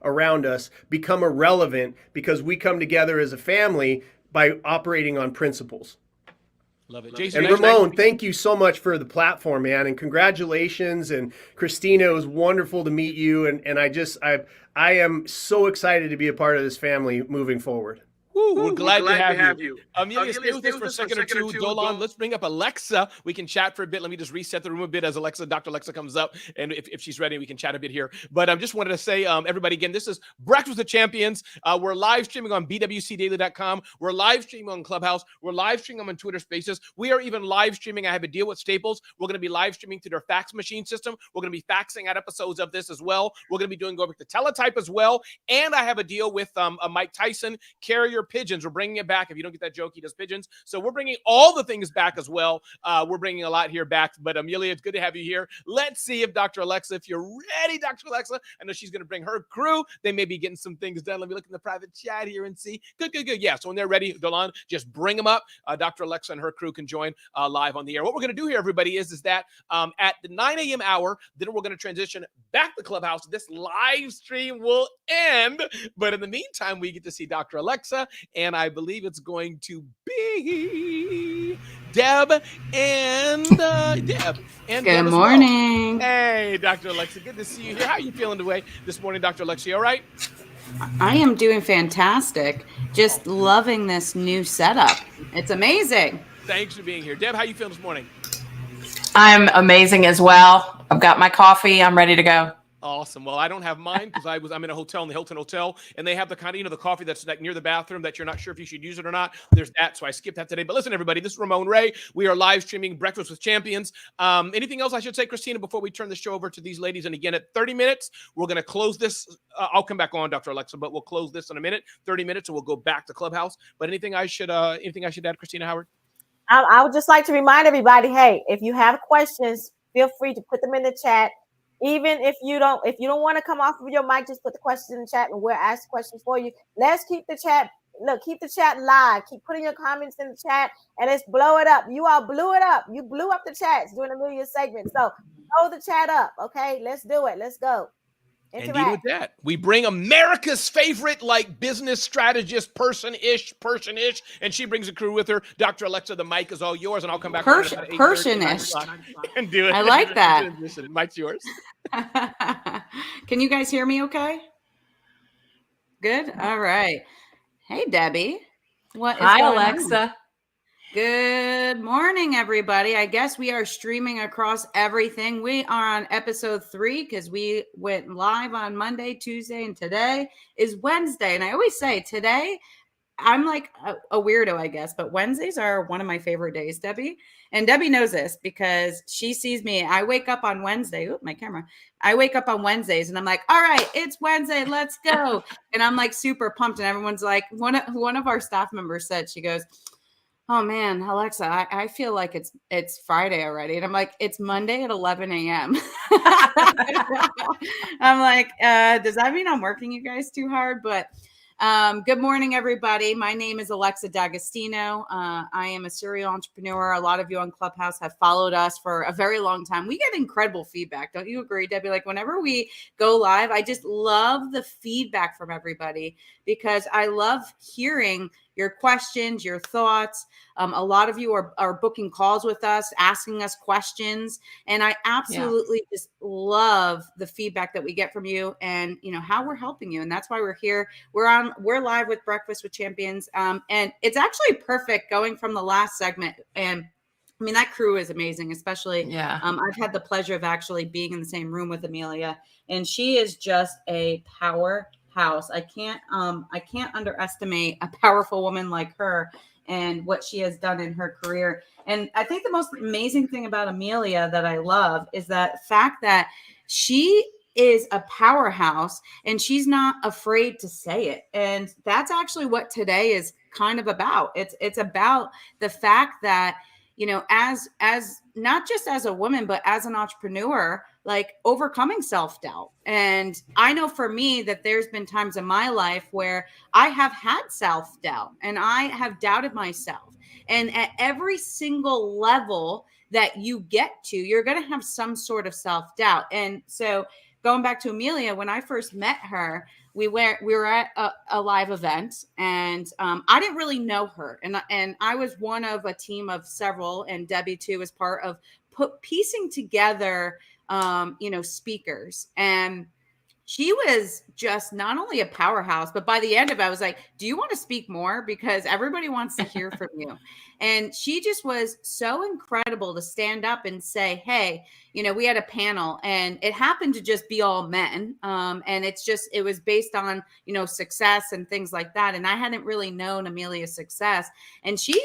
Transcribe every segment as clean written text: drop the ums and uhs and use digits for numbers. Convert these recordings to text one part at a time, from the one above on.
around us become irrelevant because we come together as a family by operating on principles. Love it. Jason, and nice Ramon, thank you so much for the platform, man, and congratulations. And Christina, it was wonderful to meet you, and I am so excited to be a part of this family moving forward. Woo, we're glad to have you. Amelia, stay with us for a second or two. Dolan, let's bring up Alexa. We can chat for a bit. Let me just reset the room a bit as Dr. Alexa comes up. And if she's ready, we can chat a bit here. But I just wanted to say, everybody, again, this is Breakfast with Champions. We're live streaming on BWCdaily.com. We're live streaming on Clubhouse. We're live streaming on Twitter Spaces. We are even live streaming. I have a deal with Staples. We're going to be live streaming through their fax machine system. We're going to be faxing out episodes of this as well. We're going to be doing over to teletype as well. And I have a deal with Mike Tyson, Carrier Pigeons. We're bringing it back. If you don't get that joke, he does pigeons. So we're bringing all the things back as well. We're bringing a lot here back. But Amelia, it's good to have you here. Let's see if Dr. Alexa, if you're ready, Dr. Alexa. I know she's going to bring her crew. They may be getting some things done. Let me look in the private chat here and see. Good. Yeah, so when they're ready, Dolan, just bring them up. Dr. Alexa and her crew can join live on the air. What we're going to do here, everybody, is that at the 9 a.m. hour, then we're going to transition back to Clubhouse. This live stream will end. But in the meantime, we get to see Dr. Alexa, and I believe it's going to be Deb and Deb. And good Deb morning. Well. Hey, Dr. Alexa, good to see you here. How are you feeling this morning, Dr. Alexa? You all right? I am doing fantastic. Just loving this new setup. It's amazing. Thanks for being here. Deb, how are you feeling this morning? I'm amazing as well. I've got my coffee. I'm ready to go. Awesome. Well, I don't have mine because I'm in a hotel, in the Hilton Hotel, and they have the kind of, the coffee that's like near the bathroom that you're not sure if you should use it or not. There's that. So I skipped that today. But listen, everybody, this is Ramon Ray. We are live streaming Breakfast with Champions. Anything else I should say, Christina, before we turn the show over to these ladies? And again, at 30 minutes, we're going to close this. I'll come back on, Dr. Alexa, but we'll close this in a minute, 30 minutes, and we'll go back to Clubhouse. But anything I should add, Christina Howard? I would just like to remind everybody, hey, if you have questions, feel free to put them in the chat. Even if you don't want to come off of your mic, just put the questions in the chat and we'll ask questions for you. Let's keep the chat. Look, keep the chat live. Keep putting your comments in the chat and let's blow it up. You all blew it up. You blew up the chats during Amelia's segment. So blow the chat up. Okay, let's do it. Let's go. Interact. And with that, we bring America's favorite business strategist, person-ish, and she brings a crew with her. Dr. Alexa, the mic is all yours, and I'll come back. Person-ish. And do it. I like that. Mic's yours. Can you guys hear me okay? Good? All right. Hey, Debbie. Hi, Alexa. Good morning, everybody. I guess we are streaming across everything. We are on episode 3 because we went live on Monday, Tuesday, and today is Wednesday. And I always say today, I'm like a weirdo, I guess, but Wednesdays are one of my favorite days, Debbie. And Debbie knows this because she sees me. I wake up on Wednesday. Oop, my camera. I wake up on Wednesdays and I'm like, all right, it's Wednesday. Let's go. And I'm like super pumped. And everyone's like, one of our staff members said, she goes, oh man, Alexa, I feel like it's Friday already. And I'm like, it's Monday at 11 a.m. I'm like, does that mean I'm working you guys too hard? But good morning, everybody. My name is Alexa D'Agostino. I am a serial entrepreneur. A lot of you on Clubhouse have followed us for a very long time. We get incredible feedback. Don't you agree, Debbie? Like whenever we go live, I just love the feedback from everybody because I love hearing your questions, your thoughts. A lot of you are booking calls with us, asking us questions. And I absolutely just love the feedback that we get from you and, how we're helping you. And that's why we're here. We're live with Breakfast with Champions. And it's actually perfect going from the last segment. And I mean, that crew is amazing, especially I've had the pleasure of actually being in the same room with Amelia, and she is just a powerhouse. I can't underestimate a powerful woman like her and what she has done in her career. And I think the most amazing thing about Amelia that I love is that fact that she is a powerhouse and she's not afraid to say it. And that's actually what today is kind of about. It's about the fact that, as not just as a woman, but as an entrepreneur, like overcoming self-doubt. And I know for me that there's been times in my life where I have had self-doubt and I have doubted myself. And at every single level that you get to, you're going to have some sort of self-doubt. And so going back to Amelia, when I first met her, we were at a live event, and I didn't really know her, and I was one of a team of several, and Debbie too was part of piecing together speakers. And she was just not only a powerhouse, but by the end of it, I was like, do you want to speak more? Because everybody wants to hear from you. And she just was so incredible to stand up and say, hey, we had a panel, and it happened to just be all men. And it was based on, success and things like that. And I hadn't really known Amelia's success. And she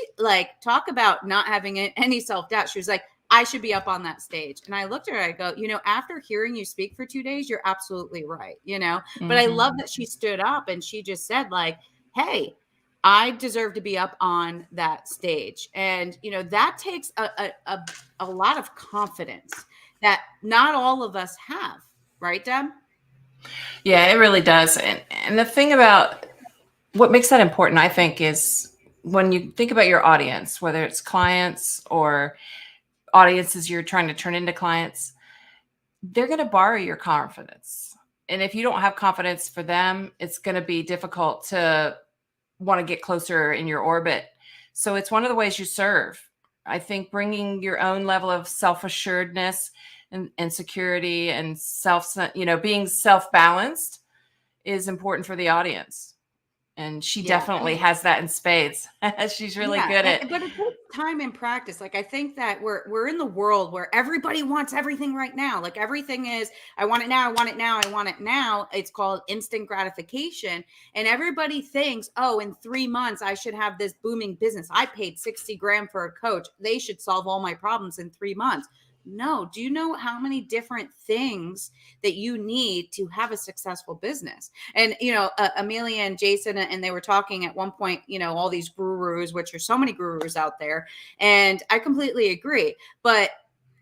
talk about not having any self-doubt. She was like, I should be up on that stage. And I looked at her, I go, after hearing you speak for 2 days, you're absolutely right, but I love that she stood up and she just said hey, I deserve to be up on that stage. And, that takes a lot of confidence that not all of us have. Right, Deb? Yeah, it really does. And the thing about what makes that important, I think, is when you think about your audience, whether it's clients or audiences you're trying to turn into clients, they're going to borrow your confidence. And if you don't have confidence for them, it's going to be difficult to want to get closer in your orbit. So it's one of the ways you serve. I think bringing your own level of self-assuredness and security and being self-balanced is important for the audience. And she definitely has that in spades. She's really good at it. But it takes time and practice. I think that we're in the world where everybody wants everything right now. Everything is, I want it now, I want it now, I want it now. It's called instant gratification. And everybody thinks, in 3 months, I should have this booming business. I paid $60,000 for a coach. They should solve all my problems in 3 months. No. Do you know how many different things that you need to have a successful business? And, Amelia and Jason, and they were talking at one point, all these gurus, which are so many gurus out there. And I completely agree. But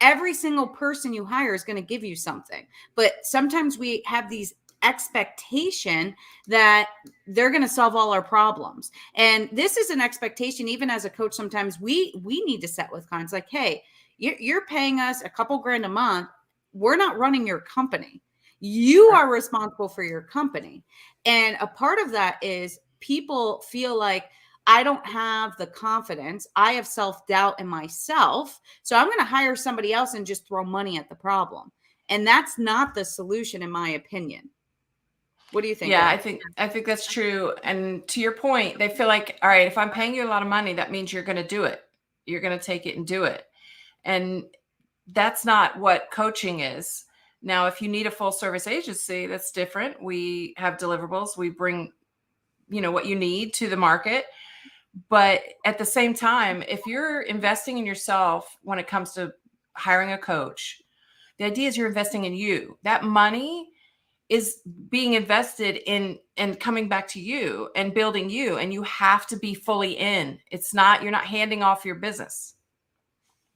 every single person you hire is going to give you something. But sometimes we have these expectation that they're going to solve all our problems. And this is an expectation, even as a coach, sometimes we need to set with clients hey, you're paying us a couple grand a month. We're not running your company. You are responsible for your company. And a part of that is people feel like I don't have the confidence. I have self-doubt in myself. So I'm going to hire somebody else and just throw money at the problem. And that's not the solution, in my opinion. What do you think? Yeah, I think that's true. And to your point, they feel like, all right, if I'm paying you a lot of money, that means you're going to do it. You're going to take it and do it. And that's not what coaching is. Now, if you need a full service agency, that's different. We have deliverables. We bring, what you need to the market. But at the same time, if you're investing in yourself when it comes to hiring a coach, the idea is you're investing in you. That money is being invested in and coming back to you and building you. And you have to be fully in. You're not handing off your business.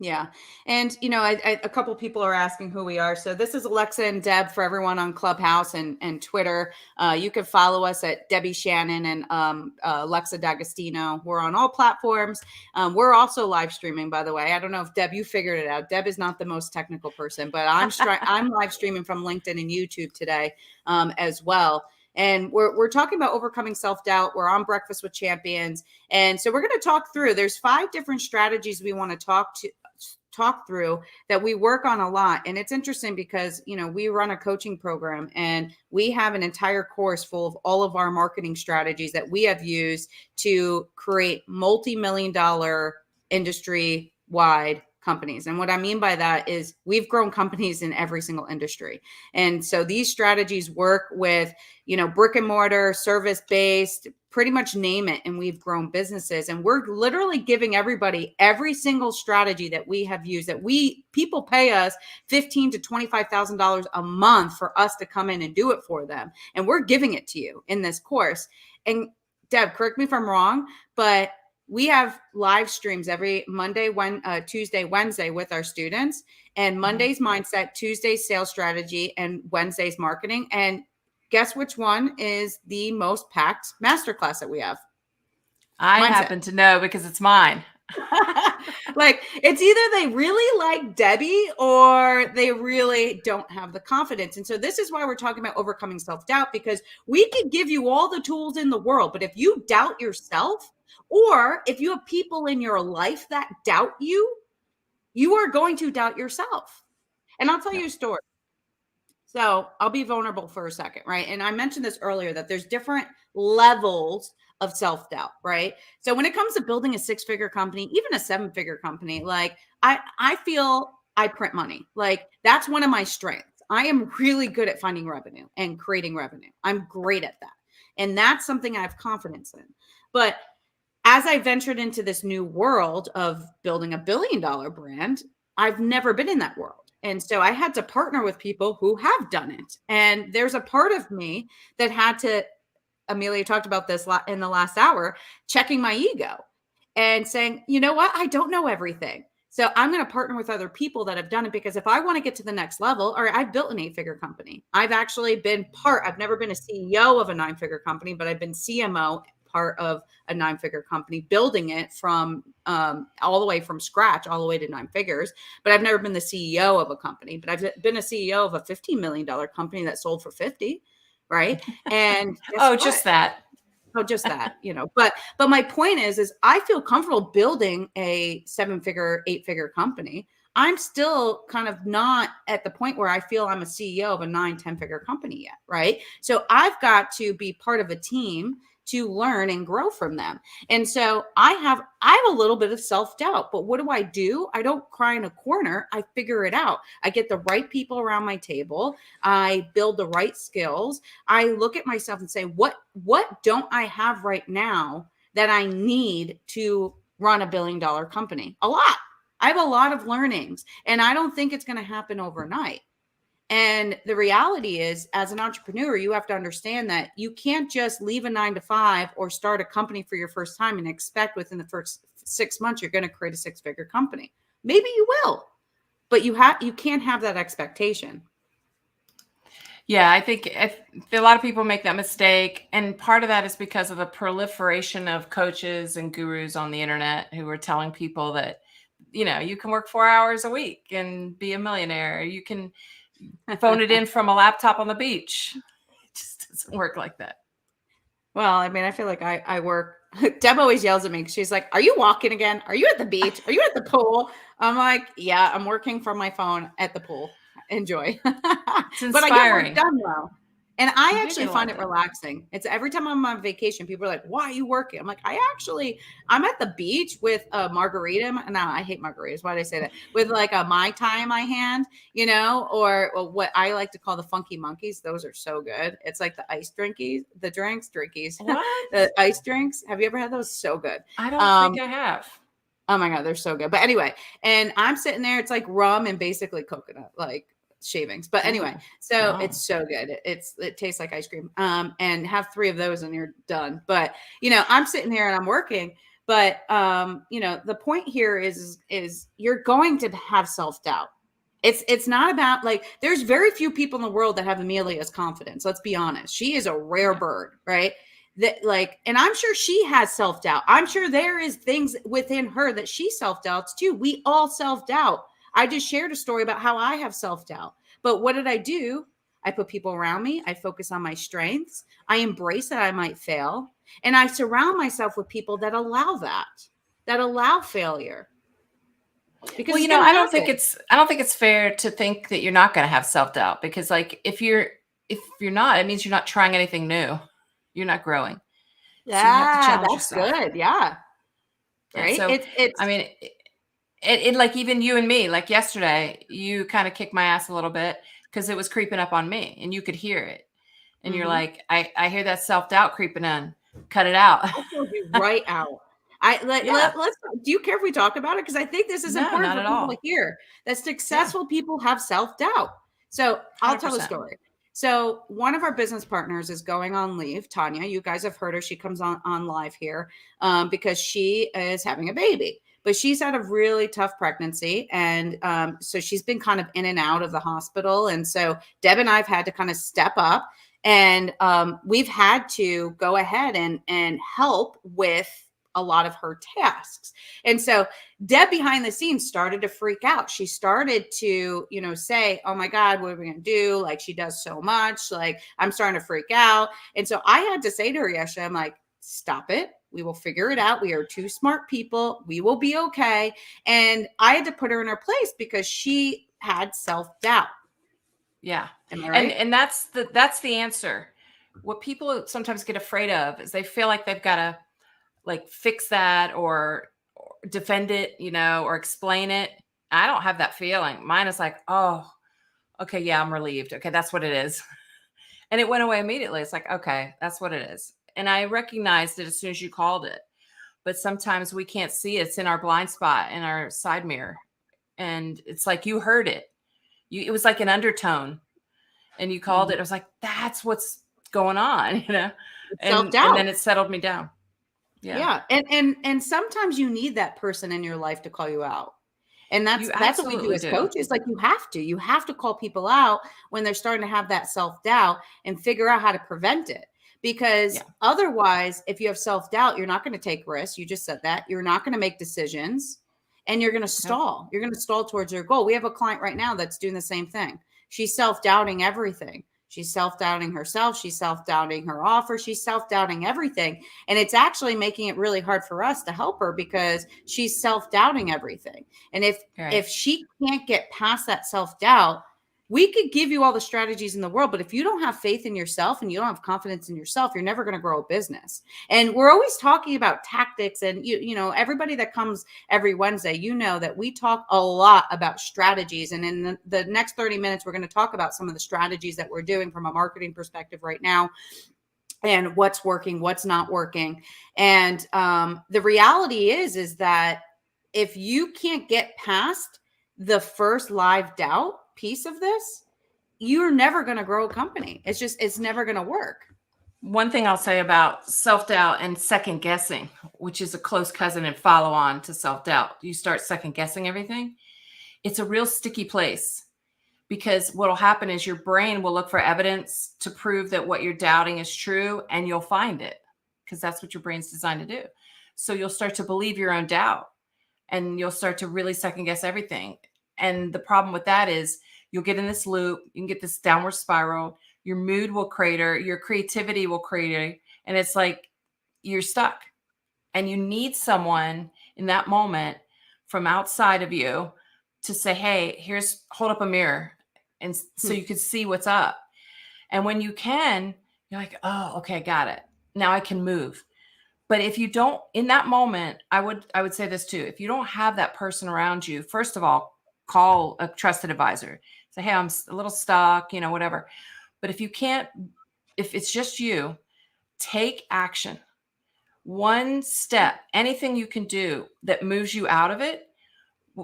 Yeah. And, a couple people are asking who we are. So this is Alexa and Deb for everyone on Clubhouse and Twitter. You can follow us at Debbie Shannon and Alexa D'Agostino. We're on all platforms. We're also live streaming, by the way. I don't know if Deb, you figured it out. Deb is not the most technical person, but I'm live streaming from LinkedIn and YouTube today as well. And we're talking about overcoming self-doubt. We're on Breakfast with Champions. And so we're going to talk through, there's 5 different strategies we want to talk through that we work on a lot. And it's interesting because, we run a coaching program and we have an entire course full of all of our marketing strategies that we have used to create multi-million-dollar industry-wide companies. And what I mean by that is we've grown companies in every single industry. And so these strategies work with, brick and mortar, service-based, pretty much name it. And we've grown businesses, and we're literally giving everybody every single strategy that we have used that people pay us $15,000 to $25,000 a month for us to come in and do it for them. And we're giving it to you in this course. And Deb, correct me if I'm wrong, but we have live streams every Monday, Tuesday, Wednesday with our students, and Monday's mindset, Tuesday's sales strategy, and Wednesday's marketing. And guess which one is the most packed masterclass that we have? I happen to know because it's mine. Like, it's either they really like Debbie or they really don't have the confidence. And so this is why we're talking about overcoming self-doubt, because we can give you all the tools in the world, but if you doubt yourself, or if you have people in your life that doubt you, you are going to doubt yourself. And I'll tell you a story. So I'll be vulnerable for a second, right? And I mentioned this earlier, that there's different levels of self-doubt, right? So when it comes to building a 6-figure company, even a 7-figure company, like I feel I print money. Like, that's one of my strengths. I am really good at finding revenue and creating revenue. I'm great at that. And that's something I have confidence in. But as I ventured into this new world of building a $1 billion brand, I've never been in that world. And so I had to partner with people who have done it. And there's a part of me that had to, Amelia talked about this in the last hour, checking my ego and saying, you know what? I don't know everything. So I'm going to partner with other people that have done it, because if I want to get to the next level, or I've built an 8-figure company. I've actually been I've never been a CEO of a 9-figure company, but I've been CMO, part of a 9-figure company, building it from all the way from scratch, all the way to 9 figures. But I've never been the CEO of a company, but I've been a CEO of a $15 million company that sold for 50, right? And just that. Oh, just that, you know, but my point is I feel comfortable building a 7-figure, 8-figure company. I'm still kind of not at the point where I feel I'm a CEO of a 9, 10-figure company yet, right? So I've got to be part of a team to learn and grow from them. And so I have a little bit of self-doubt, but what do? I don't cry in a corner. I figure it out. I get the right people around my table. I build the right skills. I look at myself and say, what don't I have right now that I need to run a $1 billion company? A lot. I have a lot of learnings, and I don't think it's going to happen overnight. And the reality is, as an entrepreneur, you have to understand that you can't just leave a 9-to-5 or start a company for your first time and expect within the first 6 months you're going to create a 6-figure company. Maybe you will, but you can't have that expectation. Yeah, I think a lot of people make that mistake. And part of that is because of the proliferation of coaches and gurus on the internet who are telling people that, you know, you can work 4 hours a week and be a millionaire. You can phone it in from a laptop on the beach. It just doesn't work like that. Well, I mean, I feel like I work. Deb always yells at me. She's like, "Are you walking again? Are you at the beach? Are you at the pool?" I'm like, "Yeah, I'm working from my phone at the pool. Enjoy." It's inspiring. But I get work done well. And I actually find it relaxing. It's every time I'm on vacation, people are like, "Why are you working?" I'm like, I'm at the beach with a margarita. No, I hate margaritas. Why did I say that? With like a Mai Tai in my hand, you know, or what I like to call the funky monkeys. Those are so good. It's like the ice drinkies, What? The ice drinks. Have you ever had those? So good. I don't think I have. Oh my God, they're so good. But anyway, and I'm sitting there, it's like rum and basically coconut, like shavings. But anyway, so It's so good. It tastes like ice cream. And have 3 of those and you're done. But you know, I'm sitting here and I'm working. But you know, the point here is you're going to have self-doubt. It's not about, like, there's very few people in the world that have Amelia's confidence. Let's be honest. She is a rare bird, right? That, like, and I'm sure she has self-doubt. I'm sure there is things within her that she self-doubts too. We all self-doubt. I just shared a story about how I have self-doubt. But what did I do? I put people around me. I focus on my strengths. I embrace that I might fail. And I surround myself with people that allow failure. Because, well, you know, I don't think it's fair to think that you're not going to have self-doubt, because, like, if you're not, it means you're not trying anything new. You're not growing. Yeah, so that's good. Yeah. Right. So it's, I mean, it like, even you and me, like yesterday, you kind of kicked my ass a little bit because it was creeping up on me and you could hear it. And you're like, I hear that self-doubt creeping in. Cut it out. I'll tell you right out. Let's. Do you care if we talk about it? Because I think this is important for people to hear. That successful people have self-doubt. So I'll 100%. Tell a story. So one of our business partners is going on leave. Tanya, you guys have heard her. She comes on live here because she is having a baby. But she's had a really tough pregnancy. And so she's been kind of in and out of the hospital. And so Deb and I have had to kind of step up. And we've had to go ahead and help with a lot of her tasks. And so Deb behind the scenes started to freak out. She started to, say, oh my God, what are we going to do? Like, she does so much. Like, I'm starting to freak out. And so I had to say to her yesterday, I'm like, stop it. We will figure it out. We are two smart people. We will be okay. And I had to put her in her place because she had self-doubt. Yeah. Am I right? And that's the answer. What people sometimes get afraid of is they feel like they've got to like fix that or defend it, or explain it. I don't have that feeling. Mine is like, oh, okay, yeah, I'm relieved. Okay, that's what it is. And it went away immediately. It's like, okay, that's what it is. And I recognized it as soon as you called it. But sometimes we can't see it. It's in our blind spot, in our side mirror. And it's like you heard it. It was like an undertone. And you called it. I was like, that's what's going on, and then it settled me down. Yeah. And sometimes you need that person in your life to call you out. And that's what we do as coaches. Like, you have to call people out when they're starting to have that self-doubt and figure out how to prevent it. Because otherwise, if you have self-doubt, you're not going to take risks. You just said that. You're not going to make decisions, and you're going to stall. You're going to stall towards your goal. We have a client right now that's doing the same thing. She's self-doubting everything. She's self-doubting herself. She's self-doubting her offer. She's self-doubting everything. And it's actually making it really hard for us to help her because she's self-doubting everything. And if she can't get past that self-doubt, we could give you all the strategies in the world, but if you don't have faith in yourself and you don't have confidence in yourself, you're never going to grow a business. And we're always talking about tactics, and everybody that comes every Wednesday, that we talk a lot about strategies. And in the next 30 minutes, we're going to talk about some of the strategies that we're doing from a marketing perspective right now, and what's working, what's not working. And the reality is that if you can't get past the first live doubt piece of this, you're never going to grow a company. It's never going to work. One thing I'll say about self-doubt and second guessing, which is a close cousin and follow on to self-doubt. You start second guessing everything. It's a real sticky place, because what'll happen is your brain will look for evidence to prove that what you're doubting is true, and you'll find it, because that's what your brain's designed to do. So you'll start to believe your own doubt, and you'll start to really second guess everything. And the problem with that is you'll get in this loop. You can get this downward spiral. Your mood will crater. Your creativity will crater. And it's like you're stuck. And you need someone in that moment from outside of you to say, hey, hold up a mirror. And so you can see what's up. And when you can, you're like, oh, okay, got it. Now I can move. But if you don't, in that moment, I would say this too. If you don't have that person around you, first of all, call a trusted advisor. Say, hey, I'm a little stuck, whatever. But if it's just you, take action. One step, anything you can do that moves you out of it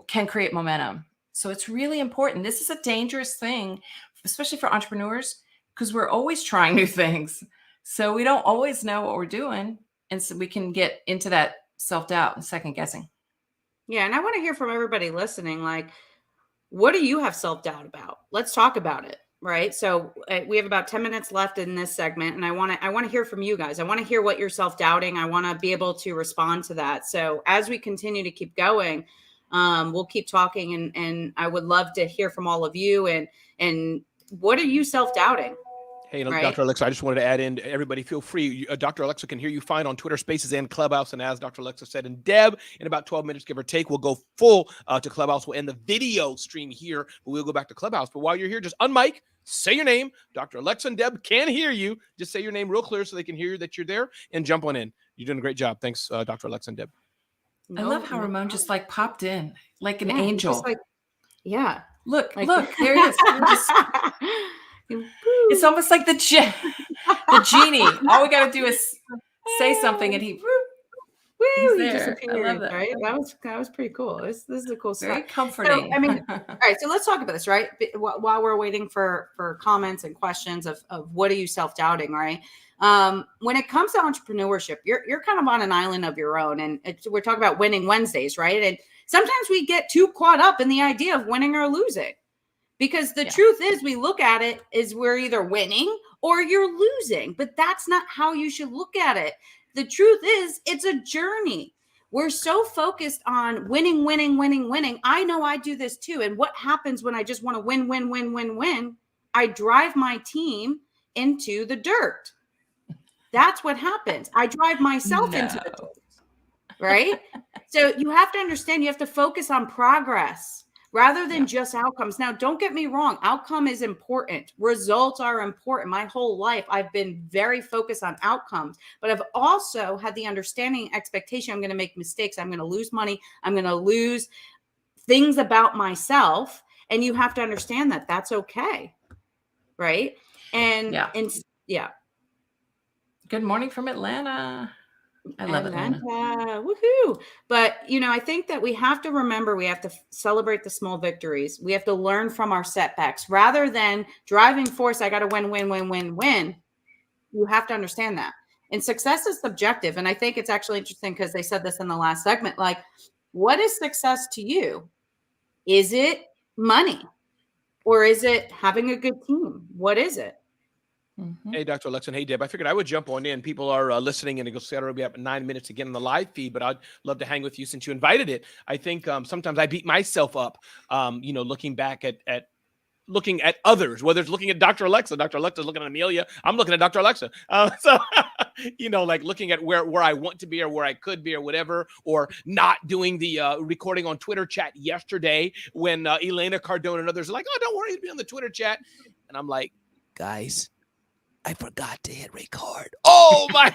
can create momentum. So it's really important. This is a dangerous thing, especially for entrepreneurs, because we're always trying new things. So we don't always know what we're doing. And so we can get into that self-doubt and second guessing. Yeah. And I want to hear from everybody listening. Like, what do you have self-doubt about? Let's talk about it. Right. So we have about 10 minutes left in this segment, and I want to hear from you guys. I want to hear what you're self-doubting. I want to be able to respond to that. So as we continue to keep going, we'll keep talking, and I would love to hear from all of you. And what are you self-doubting? Hey, Dr. Alexa, I just wanted to add in, everybody feel free. Dr. Alexa can hear you fine on Twitter Spaces and Clubhouse. And as Dr. Alexa said, and Deb, in about 12 minutes, give or take, we'll go full to Clubhouse. We'll end the video stream here, but we'll go back to Clubhouse. But while you're here, just unmic, say your name. Dr. Alexa and Deb can hear you. Just say your name real clear so they can hear that you're there, and jump on in. You're doing a great job. Thanks, Dr. Alexa and Deb. I love how Ramon just like popped in like an angel. Look, there he is. It's almost like the genie. All we got to do is say something, and he disappeared. I love that. Right? That was pretty cool. This is a cool stuff. Very comforting. So, all right. So let's talk about this, right? While we're waiting for comments and questions of what are you self-doubting, right? When it comes to entrepreneurship, you're kind of on an island of your own, and we're talking about winning Wednesdays, right? And sometimes we get too caught up in the idea of winning or losing. Because the truth is, we look at it as we're either winning or you're losing, but that's not how you should look at it. the truth is it's a journey. We're so focused on winning, winning, winning, winning. I know I do this too. And what happens when I just want to win, win, win, win, win? I drive my team into the dirt. That's what happens. I drive myself into the dirt, right? So you have to understand, you have to focus on progress rather than just outcomes. Now, don't get me wrong. Outcome is important. Results are important. My whole life, I've been very focused on outcomes, but I've also had the understanding, expectation, I'm going to make mistakes. I'm going to lose money. I'm going to lose things about myself. And you have to understand that that's okay. Right. And yeah. Good morning from Atlanta. I love Atlanta. Woohoo. But, I think that we have to remember, we have to celebrate the small victories. We have to learn from our setbacks rather than driving force. I got to win, win, win, win, win. You have to understand that. And success is subjective. And I think it's actually interesting because they said this in the last segment, like, what is success to you? Is it money or is it having a good team? What is it? Mm-hmm. Hey, Dr. Alexa, and hey, Deb. I figured I would jump on in. People are listening, and it'll say it'll be up in 9 minutes to get in the live feed, but I'd love to hang with you since you invited it. I think sometimes I beat myself up, looking back at looking at others, whether it's looking at Dr. Alexa. Dr. Alexa's looking at Amelia. I'm looking at Dr. Alexa. Like looking at where I want to be or where I could be or whatever, or not doing the recording on Twitter chat yesterday when Elena Cardone and others are like, oh, don't worry, it'll be on the Twitter chat. And I'm like, guys, I forgot to hit record. Oh my.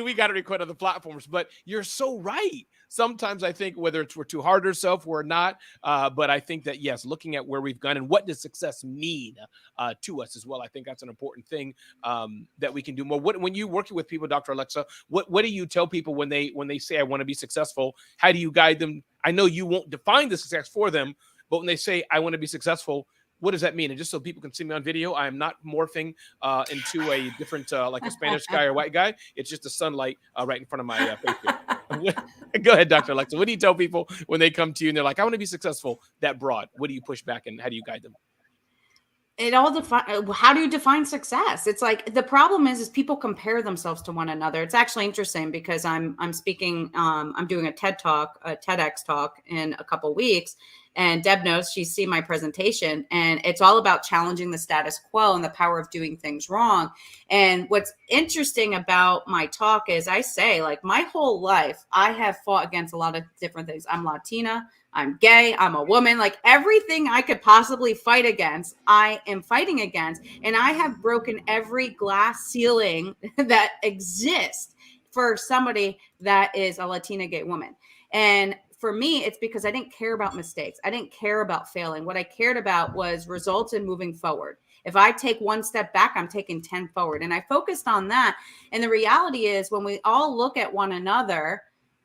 We got to record on the platforms, but you're so right. Sometimes I think whether we're too hard on ourselves, we're not. But I think that, yes, looking at where we've gone and what does success mean to us as well. I think that's an important thing that we can do more. When you're working with people, Dr. Alexa, what do you tell people when they say, I want to be successful? How do you guide them? I know you won't define the success for them, but when they say, I want to be successful, what does that mean? And just so people can see me on video, I am not morphing into a different, like a Spanish guy or white guy. It's just the sunlight right in front of my face here. Go ahead, Dr. Alexa. What do you tell people when they come to you and they're like, I want to be successful that broad? What do you push back and how do you guide them? How do you define success? It's like the problem is people compare themselves to one another. It's actually interesting because I'm speaking, I'm doing a TEDx talk in a couple weeks. And Deb knows, she's seen my presentation, and it's all about challenging the status quo and the power of doing things wrong. And what's interesting about my talk is I say, like, my whole life, I have fought against a lot of different things. I'm Latina, I'm gay, I'm a woman, like everything I could possibly fight against, I am fighting against. And I have broken every glass ceiling that exists for somebody that is a Latina gay woman. And for me, it's because I didn't care about mistakes. I didn't care about failing. What I cared about was results and moving forward. If I take one step back, I'm taking 10 forward. And I focused on that. And the reality is when we all look at one another,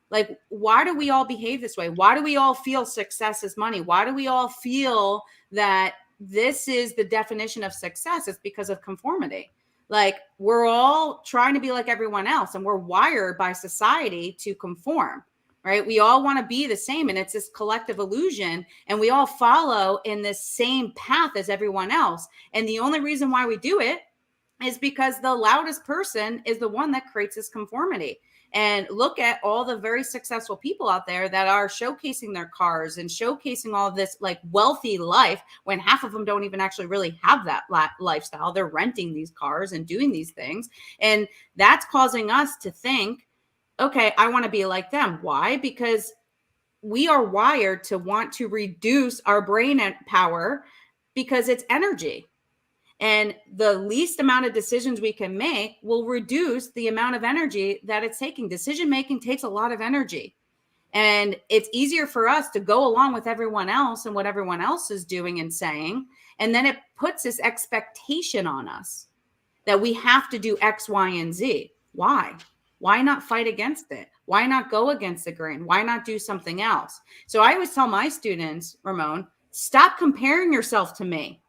like, why do we all behave this way? Why do we all feel success is money? Why do we all feel that this is the definition of success? It's because of conformity. Like, we're all trying to be like everyone else, and we're wired by society to conform. Right? We all want to be the same, and it's this collective illusion, and we all follow in this same path as everyone else. And the only reason why we do it is because the loudest person is the one that creates this conformity. And look at all the very successful people out there that are showcasing their cars and showcasing all of this like wealthy life when half of them don't even actually really have that lifestyle. They're renting these cars and doing these things. And that's causing us to think, okay, I want to be like them. Why? Because we are wired to want to reduce our brain power because it's energy. And the least amount of decisions we can make will reduce the amount of energy that it's taking. Decision making takes a lot of energy. And it's easier for us to go along with everyone else and what everyone else is doing and saying. And then it puts this expectation on us that we have to do X, Y, and Z. Why? Why not fight against it? Why not go against the grain? Why not do something else? So I always tell my students, Ramon, stop comparing yourself to me.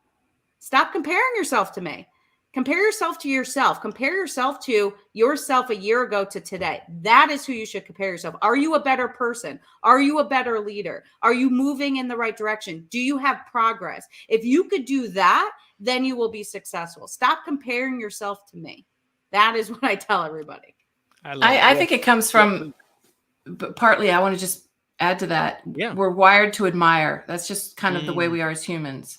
Stop comparing yourself to me. Compare yourself to yourself. Compare yourself to yourself a year ago to today. That is who you should compare yourself. Are you a better person? Are you a better leader? Are you moving in the right direction? Do you have progress? If you could do that, then you will be successful. Stop comparing yourself to me. That is what I tell everybody. I think it comes from, but partly I want to just add to that. Yeah. We're wired to admire. That's just kind of the way we are as humans.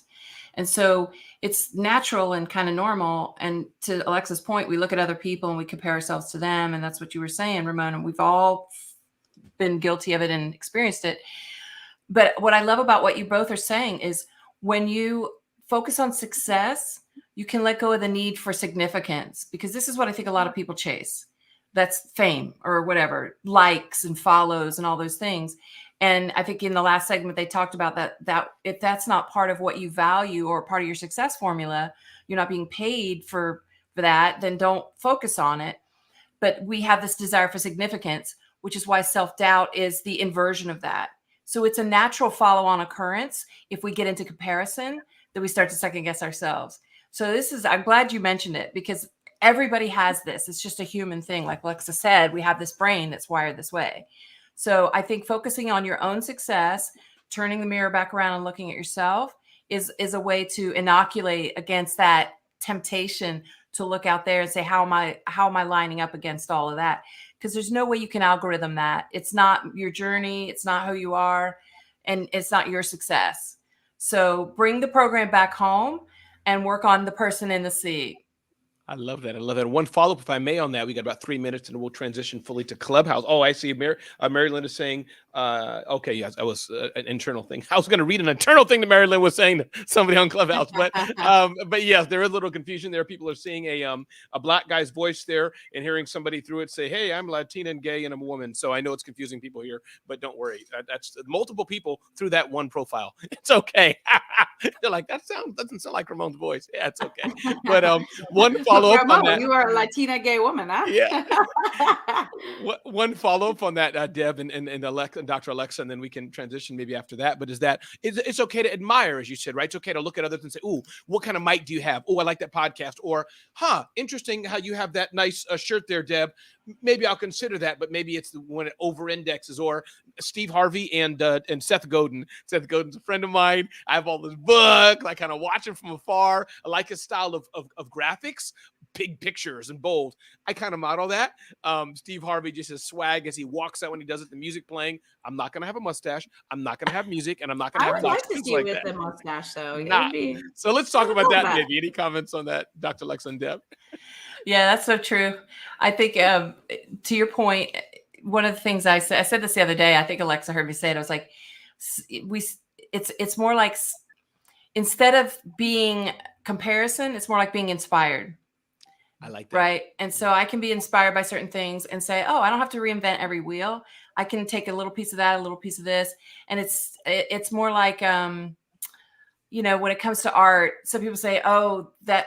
And so it's natural and kind of normal. And to Alexa's point, we look at other people and we compare ourselves to them. And that's what you were saying, Ramona. We've all been guilty of it and experienced it. But what I love about what you both are saying is when you focus on success, you can let go of the need for significance, because this is what I think a lot of people chase. That's fame or whatever, likes and follows and all those things. And I think in the last segment, they talked about that if that's not part of what you value or part of your success formula, you're not being paid for that, then don't focus on it. But we have this desire for significance, which is why self-doubt is the inversion of that. So it's a natural follow-on occurrence. If we get into comparison, that we start to second guess ourselves. So I'm glad you mentioned it, because everybody has this. It's just a human thing. Like Alexa said, we have this brain that's wired this way. So I think focusing on your own success, turning the mirror back around and looking at yourself is a way to inoculate against that temptation to look out there and say, how am I lining up against all of that? Because there's no way you can algorithm that. It's not your journey. It's not who you are. And it's not your success. So bring the program back home and work on the person in the seat. I love that. I love that. One follow-up, if I may, on that. We got about 3 minutes, and we'll transition fully to Clubhouse. Oh, I see. Mary Lynn is saying, okay, yes, that was an internal thing. I was going to read an internal thing that Mary Lynn was saying to somebody on Clubhouse, but yes, there is a little confusion there. People are seeing a black guy's voice there and hearing somebody through it say, "Hey, I'm Latina and gay and I'm a woman." So I know it's confusing people here, but don't worry. That's multiple people through that one profile. It's okay. They're like, doesn't sound like Ramon's voice. Yeah, it's okay. But one follow-up on that. You are a Latina gay woman, huh? Yeah. One follow-up on that, Deb and Alexa, Dr. Alexa, and then we can transition maybe after that. But it's okay to admire, as you said, right? It's okay to look at others and say, "Ooh, what kind of mic do you have? Oh, I like that podcast." Or, interesting how you have that nice shirt there, Deb. Maybe I'll consider that, but maybe it's when it over-indexes. Or Steve Harvey and Seth Godin. Seth Godin's a friend of mine. I have all his books. I kind of watch him from afar. I like his style of graphics, big pictures and bold. I kind of model that. Steve Harvey, just his swag as he walks out when he does it, the music playing. I'm not going to have a mustache. I'm not going to have music, and I'm not going to have I would like to see you with that. the mustache, though. So let's talk about that maybe. Any comments on that, Dr. Alexa and Deb? Yeah, that's so true. I think to your point, one of the things I said this the other day, I think Alexa heard me say it. I was like, it's more like, instead of being comparison, it's more like being inspired. I like that. Right. And so I can be inspired by certain things and say, oh, I don't have to reinvent every wheel. I can take a little piece of that, a little piece of this. And it's more like, when it comes to art, some people say, oh, that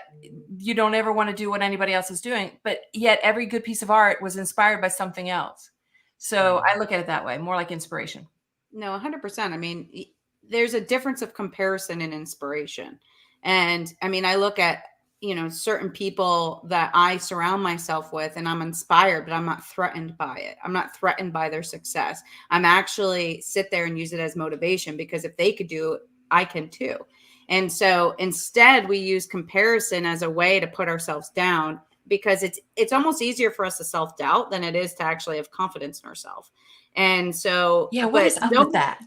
you don't ever want to do what anybody else is doing. But yet every good piece of art was inspired by something else. So I look at it that way, more like inspiration. No, 100%. I mean, there's a difference of comparison and inspiration. And I mean, I look at, certain people that I surround myself with, and I'm inspired, but I'm not threatened by it. I'm not threatened by their success. I'm actually sit there and use it as motivation, because if they could do it, I can too. And so instead we use comparison as a way to put ourselves down, because it's almost easier for us to self-doubt than it is to actually have confidence in ourselves. And so, yeah, what is up with that?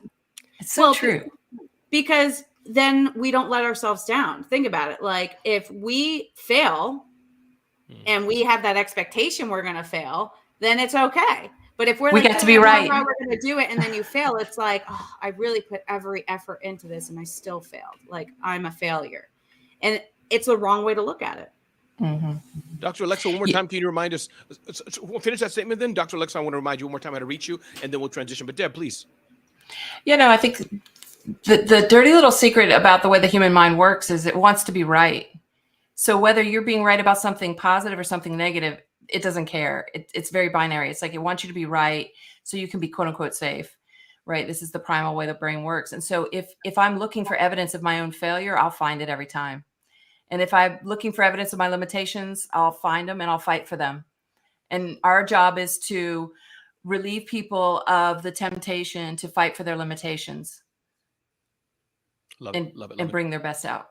It's so true. Because then we don't let ourselves down. Think about it. Like, if we fail and we have that expectation we're going to fail, then it's okay. But if we get to be right, we're going to do it, and then you fail, it's like, oh, I really put every effort into this and I still failed. Like, I'm a failure. And it's the wrong way to look at it. Mm-hmm. Dr. Alexa, one more time, can you remind us? We'll finish that statement then. Dr. Alexa, I want to remind you one more time how to reach you, and then we'll transition. But Deb, please. I think the dirty little secret about the way the human mind works is it wants to be right. So whether you're being right about something positive or something negative, it doesn't care. It's very binary. It's like it wants you to be right so you can be quote unquote safe, right? This is the primal way the brain works. And so if I'm looking for evidence of my own failure, I'll find it every time. And if I'm looking for evidence of my limitations, I'll find them and I'll fight for them. And our job is to relieve people of the temptation to fight for their limitations. Love it. And bring their best out.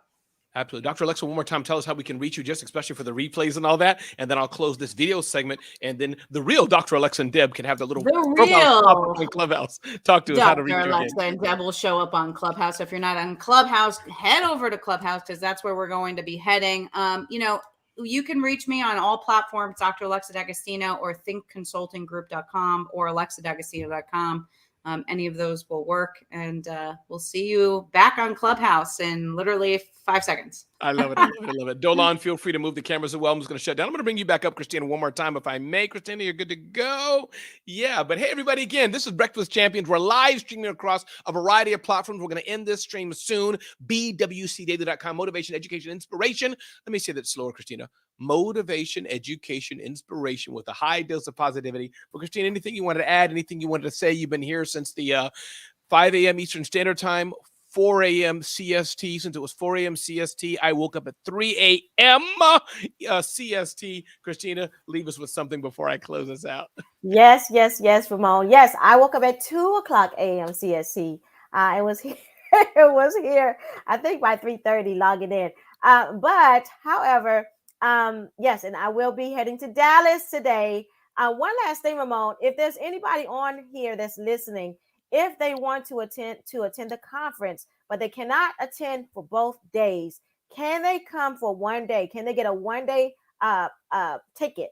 Absolutely. Dr. Alexa, one more time, tell us how we can reach you, just especially for the replays and all that. And then I'll close this video segment. And then the real Dr. Alexa and Deb can have the little profile pop up in Clubhouse. Talk to us how to reach you again. Dr. Alexa and Deb will show up on Clubhouse. If you're not on Clubhouse, head over to Clubhouse because that's where we're going to be heading. You can reach me on all platforms, Dr. Alexa D'Agostino or thinkconsultinggroup.com or alexadagostino.com. Any of those will work, and we'll see you back on Clubhouse in literally 5 seconds. I love it. I love it. I love it. Dolan, feel free to move the cameras as well. I'm just going to shut down. I'm going to bring you back up, Christina, one more time, if I may. Christina, you're good to go. Yeah, but hey, everybody, again, this is Breakfast with Champions. We're live streaming across a variety of platforms. We're going to end this stream soon. BWCdaily.com, motivation, education, inspiration. Let me say that slower, Christina. Motivation, education, inspiration with a high dose of positivity. But Christina, anything you wanted to add, anything you wanted to say? You've been here since the 5 a.m. Eastern Standard Time, 4 a.m. CST. Since it was 4 a.m. CST, I woke up at 3 a.m. CST. Christina, leave us with something before I close us out. Yes, Ramon. Yes, I woke up at 2 o'clock a.m. CST. It was here. It was here. I think by 3:30 logging in. But however, yes, and I will be heading to Dallas today. One last thing, Ramon. If there's anybody on here that's listening, if they want to attend the conference, but they cannot attend for both days, can they come for one day? Can they get a one-day ticket?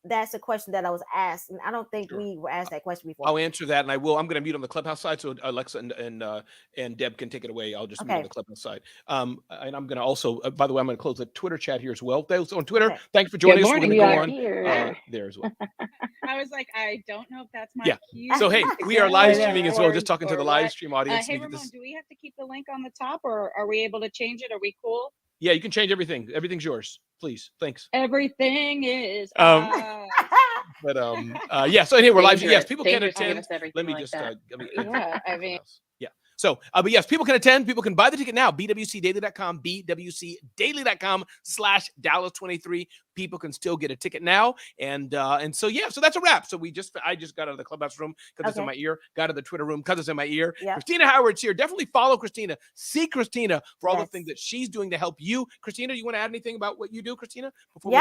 That's a question that I was asked, and I don't think we were asked that question before. I'll answer that, and I will. I'm going to mute on the Clubhouse side, so Alexa and Deb can take it away. I'll just mute on the Clubhouse side. And I'm going to also, by the way, I'm going to close the Twitter chat here as well. Those on Twitter, thanks for joining us. We're going to go on there as well. I was like, I don't know if that's my cue. So hey, we are live streaming as well. Just talking to the live stream audience. Hey, Ramon, do we have to keep the link on the top, or are we able to change it? Are we cool? Yeah, you can change everything. Everything's yours. Please. Thanks. Everything is. But yeah. So anyway, we're live. Yes, people can attend. Let me just. Yeah. So, but yes, people can attend. People can buy the ticket now. BWCdaily.com. BWCdaily.com/Dallas23. People can still get a ticket now. And so yeah. So that's a wrap. So I just got out of the Clubhouse room because it's in my ear. Got out of the Twitter room because it's in my ear. Yep. Christina Howard's here. Definitely follow Christina. See Christina for all the things that she's doing to help you. Christina, you want to add anything about what you do, Christina? Before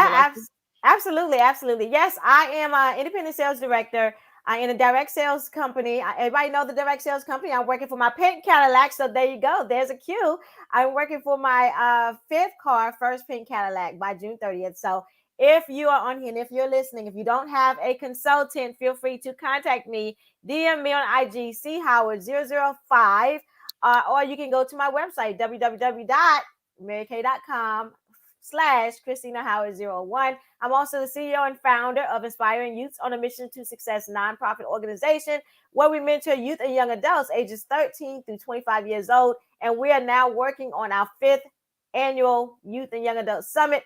absolutely. Yes, I am an independent sales director in a direct sales company. Everybody know the direct sales company. I'm working for my pink Cadillac. So there you go. There's a cue. I'm working for my fifth car, first pink Cadillac by June 30th. So if you are on here and if you're listening, if you don't have a consultant, feel free to contact me. DM me on IG, choward005. Or you can go to my website, www.marykay.com/ChristinaHoward01. I'm also the CEO and founder of Inspiring Youths on a Mission to Success nonprofit organization where we mentor youth and young adults ages 13 through 25 years old. And we are now working on our 5th annual Youth and Young Adult Summit.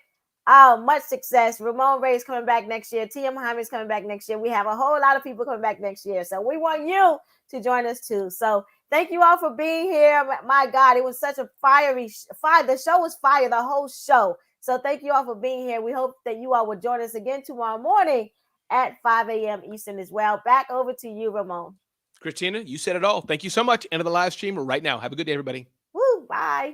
Much success. Ramon Ray is coming back next year. T.M. Muhammad is coming back next year. We have a whole lot of people coming back next year. So we want you to join us too. So thank you all for being here. My God, it was such a fire. The show was fire, the whole show. So thank you all for being here. We hope that you all will join us again tomorrow morning at 5 a.m. Eastern as well. Back over to you, Ramon. Christina, you said it all. Thank you so much. End of the live stream right now. Have a good day, everybody. Woo, bye.